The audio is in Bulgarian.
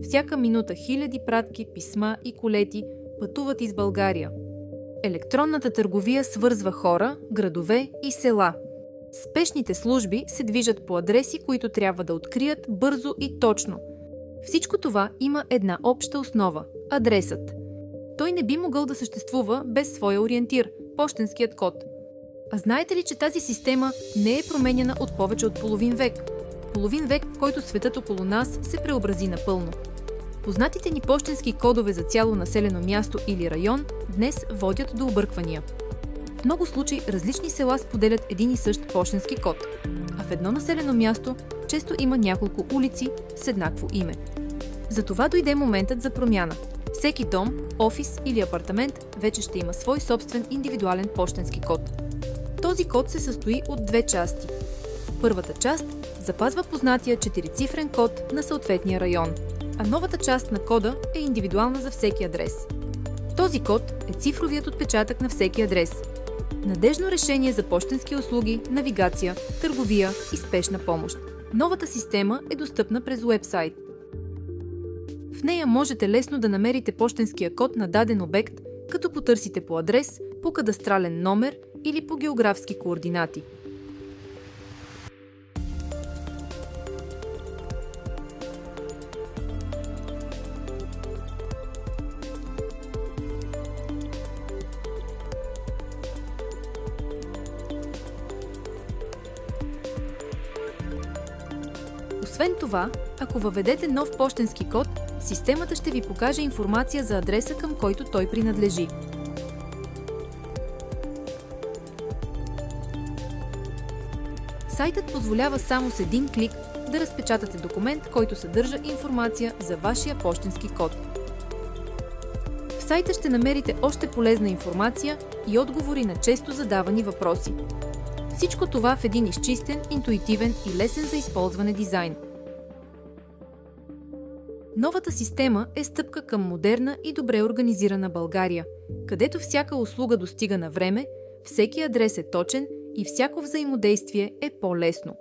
Всяка минута хиляди пратки, писма и колети пътуват из България. Електронната търговия свързва хора, градове и села. Спешните служби се движат по адреси, които трябва да открият бързо и точно. Всичко това има една обща основа – адресът. Той не би могъл да съществува без своя ориентир – пощенският код. А знаете ли, че тази система не е променяна от повече от половин век? Половин век, в който светът около нас се преобрази напълно. Познатите ни пощенски кодове за цяло населено място или район днес водят до обърквания. В много случаи различни села споделят един и същ пощенски код, а в едно населено място често има няколко улици с еднакво име. Затова дойде моментът за промяна. Всеки дом, офис или апартамент вече ще има свой собствен индивидуален пощенски код. Този код се състои от две части. Първата част запазва познатия 4-цифрен код на съответния район, а новата част на кода е индивидуална за всеки адрес. Този код е цифровият отпечатък на всеки адрес. Надежно решение за пощенски услуги, навигация, търговия и спешна помощ. Новата система е достъпна през уебсайт. В нея можете лесно да намерите пощенския код на даден обект, като потърсите по адрес, по кадастрален номер или по географски координати. Освен това, ако въведете нов пощенски код, системата ще ви покаже информация за адреса, към който той принадлежи. Сайтът позволява само с един клик да разпечатате документ, който съдържа информация за вашия пощенски код. В сайта ще намерите още полезна информация и отговори на често задавани въпроси. Всичко това в един изчистен, интуитивен и лесен за използване дизайн. Новата система е стъпка към модерна и добре организирана България, където всяка услуга достига на време, всеки адрес е точен и всяко взаимодействие е по-лесно.